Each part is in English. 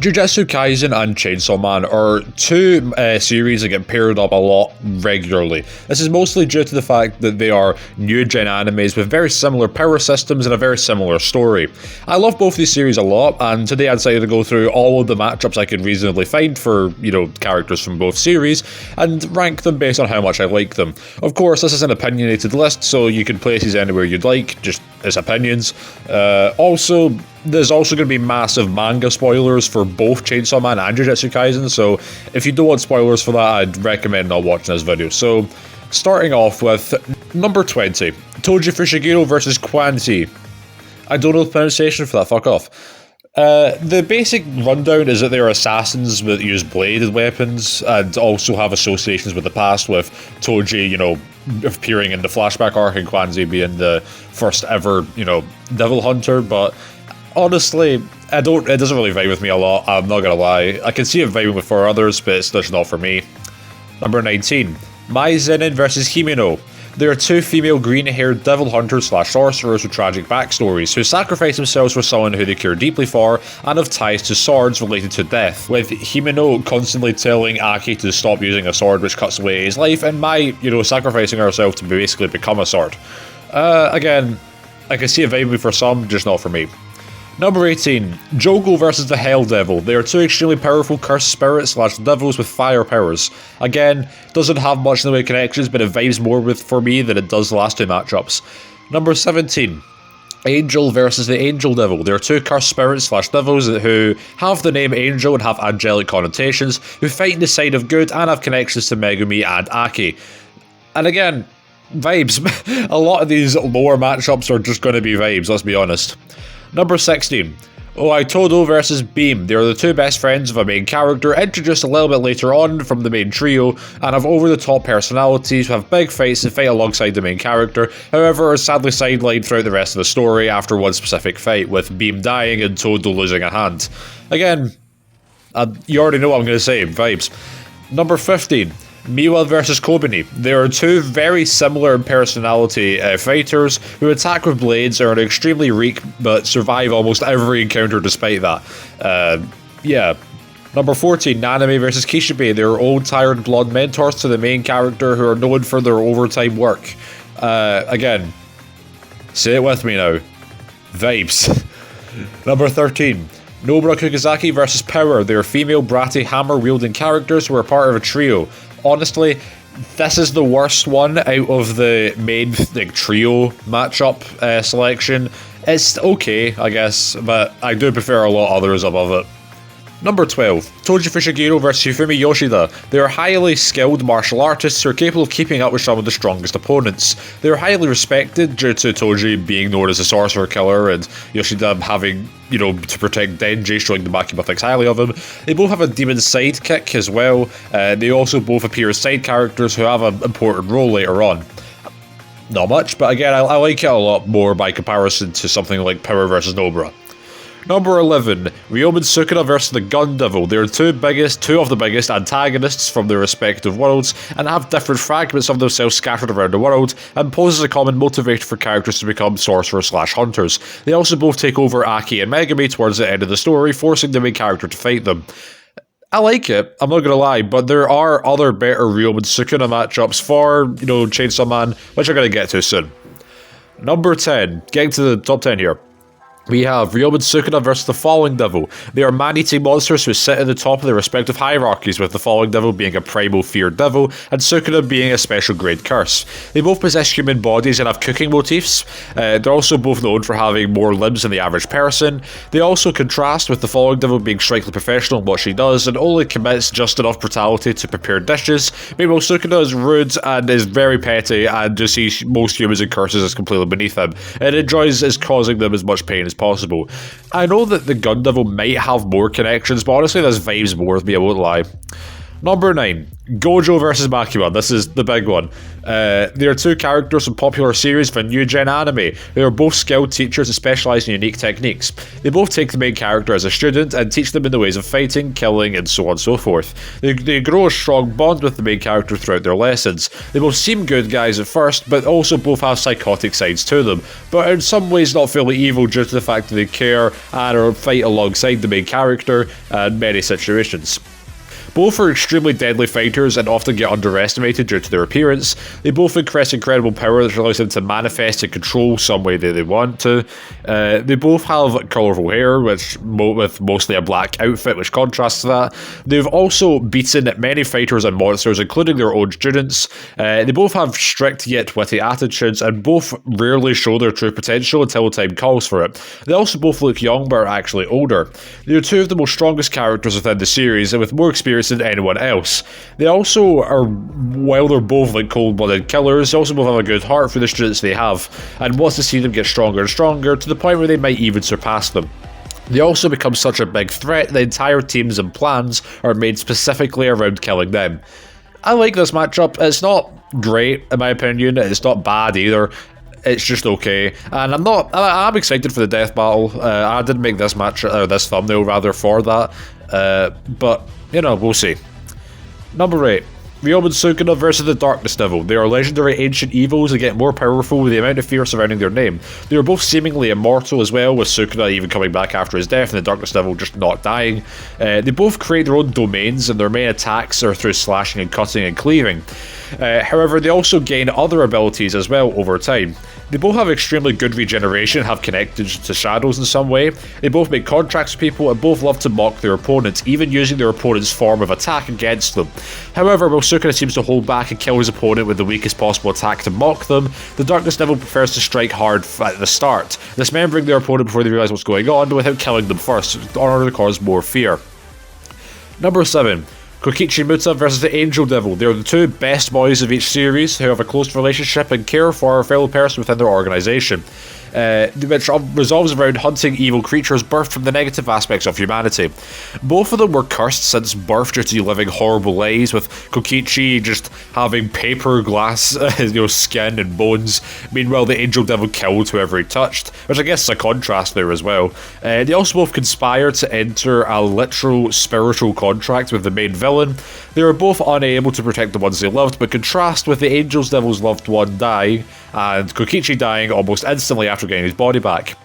Jujutsu Kaisen and Chainsaw Man are two series that get paired up a lot regularly. This is mostly due to the fact that they are new-gen animes with very similar power systems and a very similar story. I love both these series a lot, and today I decided to go through all of the matchups I could reasonably find for, characters from both series, and rank them based on how much I like them. Of course, this is an opinionated list, so you can place these anywhere you'd like, just as opinions. There's also going to be massive manga spoilers for both Chainsaw Man and Jujutsu Kaisen, so if you don't want spoilers for that, I'd recommend not watching this video. So, starting off with number 20, Toji Fushiguro versus Kwanzi. I don't know the pronunciation for that, fuck off. The basic rundown is that they are assassins that use bladed weapons and also have associations with the past, with Toji, appearing in the flashback arc and Kwanzi being the first ever, devil hunter, but honestly, it doesn't really vibe with me a lot, I'm not gonna lie. I can see it vibing with for others, but it's just not for me. Number 19, Mai Zenin versus Himeno. There are two female green-haired devil hunters / sorcerers with tragic backstories who sacrifice themselves for someone who they care deeply for and have ties to swords related to death, with Himeno constantly telling Aki to stop using a sword which cuts away his life, and Mai, sacrificing herself to basically become a sword. Again, I can see it vibing for some, just not for me. Number 18, Jogo versus the Hell Devil. They are two extremely powerful cursed spirits / devils with fire powers. Again, doesn't have much in the way of connections, but it vibes more for me than it does the last two matchups. Number 17, Angel versus the Angel Devil. They are two cursed spirits / devils who have the name Angel and have angelic connotations, who fight in the side of good and have connections to Megumi and Aki. And again, vibes. A lot of these lower matchups are just going to be vibes, let's be honest. Number 16, Oitodo versus Beam. They are the two best friends of a main character, introduced a little bit later on from the main trio, and have over-the-top personalities who have big fights and fight alongside the main character, however are sadly sidelined throughout the rest of the story after one specific fight, with Beam dying and Todo losing a hand. Again, you already know what I'm going to say, vibes. Number 15, Miwa versus Kobeni. There are two very similar in personality fighters who attack with blades, are extremely weak, but survive almost every encounter despite that. Number 14, Naname versus Kishibe. They are old, tired blood mentors to the main character who are known for their overtime work. Again, say it with me now. Vibes. Number 13, Nobara Kukizaki versus Power. They are female, bratty, hammer-wielding characters who are part of a trio. Honestly, this is the worst one out of the main trio matchup selection. It's okay, I guess, but I do prefer a lot others above it. Number 12, Toji Fushiguro versus Hifumi Yoshida. They are highly skilled martial artists who are capable of keeping up with some of the strongest opponents. They are highly respected due to Toji being known as a sorcerer killer and Yoshida having, to protect Denji, showing the Makima thinks highly of him. They both have a demon sidekick as well. They also both appear as side characters who have an important role later on. Not much, but again, I like it a lot more by comparison to something like Power versus Nobara. Number 11, Ryomen Sukuna versus the Gun Devil. They are two of the biggest antagonists from their respective worlds and have different fragments of themselves scattered around the world and pose as a common motivator for characters to become sorcerers / hunters. They also both take over Aki and Megumi towards the end of the story, forcing the main character to fight them. I like it, I'm not gonna lie, but there are other better Ryomen Sukuna matchups for, Chainsaw Man, which I'm gonna get to soon. Number 10, getting to the top 10 here. We have Ryomen Sukuna versus the Falling Devil. They are man-eating monsters who sit at the top of their respective hierarchies, with the Falling Devil being a primal feared devil, and Sukuna being a special grade curse. They both possess human bodies and have cooking motifs. They're also both known for having more limbs than the average person. They also contrast with the Falling Devil being strictly professional in what she does, and only commits just enough brutality to prepare dishes. Meanwhile, Sukuna is rude and is very petty, and just sees most humans and curses as completely beneath him, and enjoys causing them as much pain as possible. I know that the Gun Devil might have more connections, but honestly this vibes more with me, I won't lie. Number 9. Gojo versus Makima. This is the big one. They are two characters from popular series of a new gen anime. They are both skilled teachers who specialise in unique techniques. They both take the main character as a student and teach them in the ways of fighting, killing, and so on and so forth. They grow a strong bond with the main character throughout their lessons. They both seem good guys at first, but also both have psychotic sides to them, but in some ways not fully evil due to the fact that they care and or fight alongside the main character in many situations. Both are extremely deadly fighters and often get underestimated due to their appearance. They both possess incredible power that allows them to manifest and control some way that they want to. They both have colourful hair, with mostly a black outfit, which contrasts to that. They've also beaten many fighters and monsters, including their own students. They both have strict yet witty attitudes, and both rarely show their true potential until time calls for it. They also both look young, but are actually older. They are two of the most strongest characters within the series, and with more experience than anyone else. They also are, while they're both like cold-blooded killers, they also both have a good heart for the students they have, and wants to see them get stronger and stronger to the point where they might even surpass them. They also become such a big threat that entire teams and plans are made specifically around killing them. I like this matchup. It's not great in my opinion, it's not bad either. It's just okay, and I'm excited for the death battle. I didn't make this this thumbnail rather for that, but you know, we'll see. Number 8. Ryoma and Sukuna versus the Darkness Devil. They are legendary ancient evils that get more powerful with the amount of fear surrounding their name. They are both seemingly immortal as well, with Sukuna even coming back after his death and the Darkness Devil just not dying. They both create their own domains, and their main attacks are through slashing and cutting and cleaving. However, they also gain other abilities as well over time. They both have extremely good regeneration, have connected to shadows in some way. They both make contracts with people and both love to mock their opponents, even using their opponent's form of attack against them. However, while Sukuna seems to hold back and kill his opponent with the weakest possible attack to mock them, the Darkness Devil prefers to strike hard at the start, dismembering their opponent before they realise what's going on without killing them first, in order to cause more fear. Number 7. Kokichi Muta versus the Angel Devil. They are the two best boys of each series who have a close relationship and care for a fellow person within their organisation, which revolves around hunting evil creatures birthed from the negative aspects of humanity. Both of them were cursed since birth due to living horrible lives, with Kokichi just having paper glass skin and bones. Meanwhile, the Angel Devil killed whoever he touched, which I guess is a contrast there as well. They also both conspire to enter a literal spiritual contract with the main villain. They were both unable to protect the ones they loved, but contrast with the Angel Devil's loved one dying, and Kokichi dying almost instantly after getting his body back.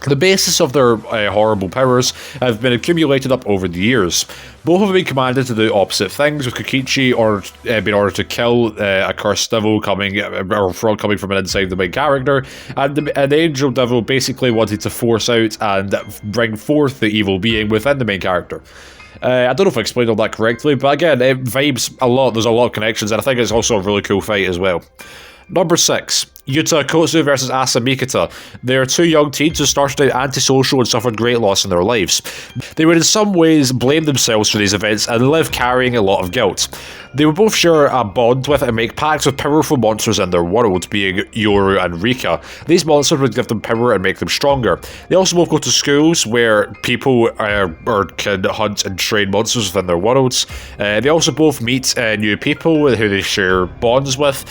The basis of their horrible powers have been accumulated up over the years. Both have been commanded to do opposite things, with Kokichi being ordered to kill a cursed devil coming from inside the main character, and the Angel Devil basically wanted to force out and bring forth the evil being within the main character. I don't know if I explained all that correctly, but again, it vibes a lot. There's a lot of connections, and I think it's also a really cool fight as well. Number 6. Yuta Kotsu versus Asa Mikita. They are two young teens who started out antisocial and suffered great loss in their lives. They would in some ways blame themselves for these events and live carrying a lot of guilt. They would both share a bond with and make pacts with powerful monsters in their world, being Yoru and Rika. These monsters would give them power and make them stronger. They also both go to schools where people can hunt and train monsters within their worlds. They also both meet new people who they share bonds with.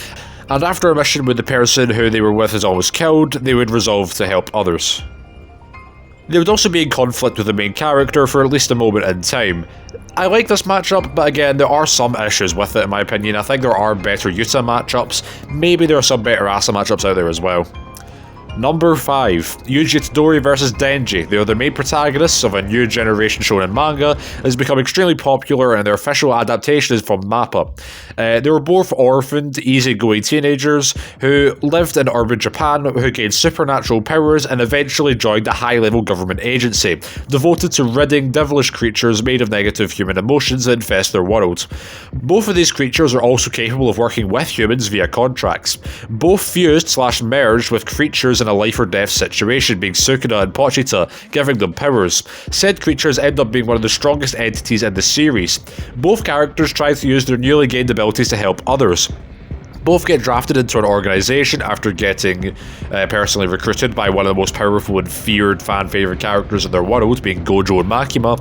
And after a mission with the person who they were with is almost killed, they would resolve to help others. They would also be in conflict with the main character for at least a moment in time. I like this matchup, but again, there are some issues with it in my opinion. I think there are better Yuta matchups. Maybe there are some better Asa matchups out there as well. Number 5. Yuji Itadori versus Denji. They are the main protagonists of a new generation shonen manga that has become extremely popular, and their official adaptation is from MAPPA. They were both orphaned, easygoing teenagers who lived in urban Japan, who gained supernatural powers and eventually joined a high-level government agency, devoted to ridding devilish creatures made of negative human emotions that infest their world. Both of these creatures are also capable of working with humans via contracts. Both fused/merged with creatures in a life or death situation, being Sukuna and Pochita, giving them powers. Said creatures end up being one of the strongest entities in the series. Both characters try to use their newly gained abilities to help others. Both get drafted into an organization after getting personally recruited by one of the most powerful and feared fan-favorite characters in their world, being Gojo and Makima.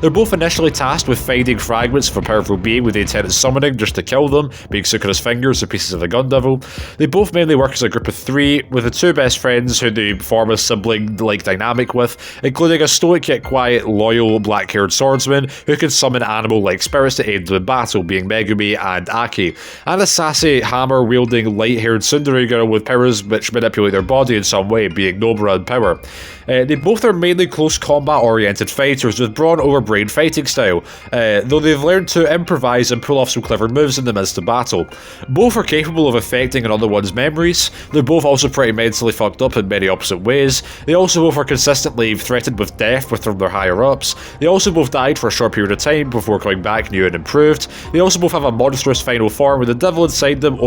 They're both initially tasked with finding fragments of a powerful being with the intent of summoning just to kill them, being Sukura's fingers or pieces of the gun devil. They both mainly work as a group of three, with the two best friends who they form a sibling-like dynamic with, including a stoic yet quiet, loyal, black-haired swordsman who can summon animal-like spirits to aid them in battle, being Megumi and Aki, and a sassy, hammer-wielding, light-haired tsundere girl with powers which manipulate their body in some way, being Nobara and Power. They both are mainly close combat-oriented fighters with brawn-over-brain fighting style, though they've learned to improvise and pull off some clever moves in the midst of battle. Both are capable of affecting another one's memories. They're both also pretty mentally fucked up in many opposite ways. They also both are consistently threatened with death from their higher-ups. They also both died for a short period of time before coming back new and improved. They also both have a monstrous final form where the devil inside them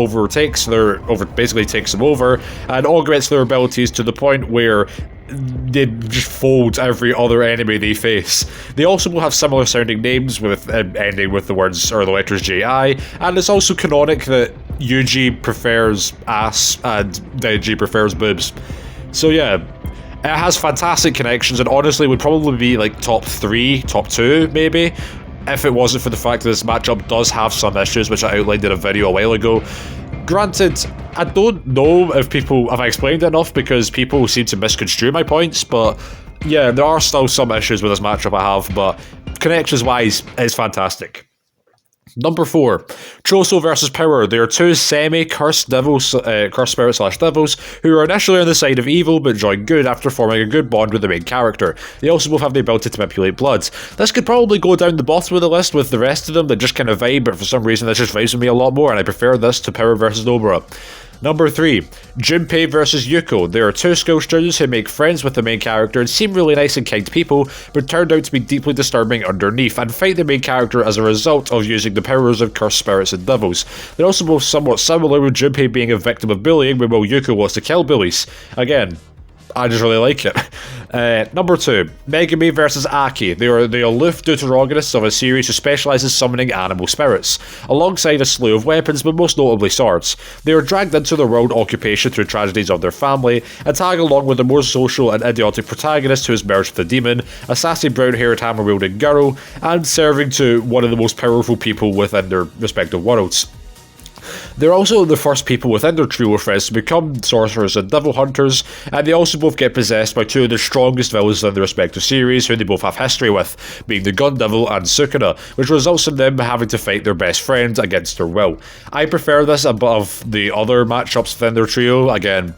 basically takes them over and augments their abilities to the point where they just fold every other enemy they face. They also will have similar sounding names with ending with the words or the letters JI, and it's also canonic that Yuji prefers ass and Denji prefers boobs. So yeah, it has fantastic connections and honestly would probably be like top 3, top 2 maybe, if it wasn't for the fact that this matchup does have some issues which I outlined in a video a while ago. Granted, I don't know if I explained it enough because people seem to misconstrue my points, but yeah, there are still some issues with this matchup I have, but connections-wise, it's fantastic. Number 4, Choso versus Power. They are two semi-cursed cursed spirits/devils who are initially on the side of evil but join good after forming a good bond with the main character. They also both have the ability to manipulate blood. This could probably go down the bottom of the list with the rest of them that just kind of vibe, but for some reason this just vibes with me a lot more, and I prefer this to Power versus Nobara. Number 3, Junpei versus Yuko. They are two school students who make friends with the main character and seem really nice and kind people, but turned out to be deeply disturbing underneath, and fight the main character as a result of using the powers of cursed spirits and devils. They're also both somewhat similar, with Junpei being a victim of bullying, while Yuko wants to kill bullies. Again, I just really like it. Number 2, Megumi versus Aki. They are the aloof deuterogonists of a series who specialises summoning animal spirits, alongside a slew of weapons, but most notably swords. They are dragged into their world occupation through tragedies of their family, and tag along with the more social and idiotic protagonist who has merged with the demon, a sassy brown-haired hammer-wielding girl, and serving to one of the most powerful people within their respective worlds. They're also the first people within their trio of friends to become sorcerers and devil hunters, and they also both get possessed by two of the strongest villains in their respective series, who they both have history with, being the Gun Devil and Sukuna, which results in them having to fight their best friend against their will. I prefer this above the other matchups within their trio. Again,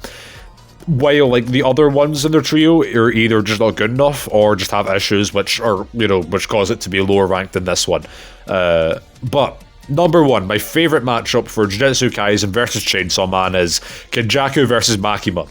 while like the other ones in their trio are either just not good enough or just have issues which cause it to be lower ranked than this one. But number 1, my favourite matchup for Jujutsu Kaisen versus Chainsaw Man is Kenjaku versus Makima.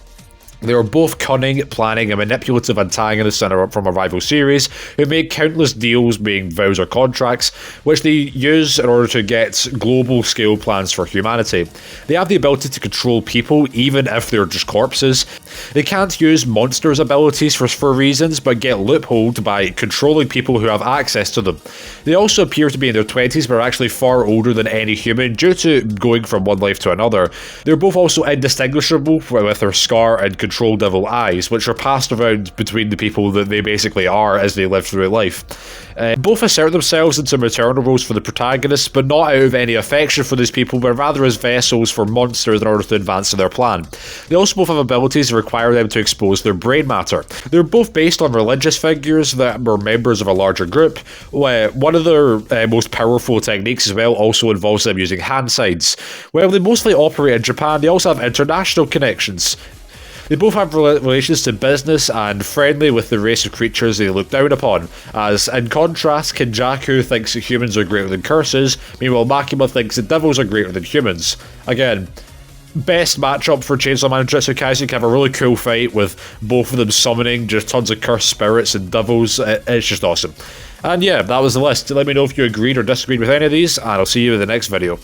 They are both cunning, planning, and manipulative antagonists from a rival series who make countless deals, being vows or contracts, which they use in order to get global scale plans for humanity. They have the ability to control people, even if they're just corpses. They can't use monsters' abilities for reasons, but get loopholed by controlling people who have access to them. They also appear to be in their 20s, but are actually far older than any human due to going from one life to another. They're both also indistinguishable with their scar and control devil eyes, which are passed around between the people that they basically are as they live through life. Both assert themselves into maternal roles for the protagonists, but not out of any affection for these people, but rather as vessels for monsters in order to advance in their plan. They also both have abilities that require them to expose their brain matter. They're both based on religious figures that were members of a larger group. One of their most powerful techniques as well also involves them using hand signs. While they mostly operate in Japan, they also have international connections. They both have relations to business and friendly with the race of creatures they look down upon, as in contrast, Kenjaku thinks that humans are greater than curses, meanwhile Makima thinks that devils are greater than humans. Again, best matchup for Chainsaw Man and Jujutsu Kaisen. You can have a really cool fight with both of them summoning just tons of cursed spirits and devils. It's just awesome. And yeah, that was the list. Let me know if you agreed or disagreed with any of these, and I'll see you in the next video.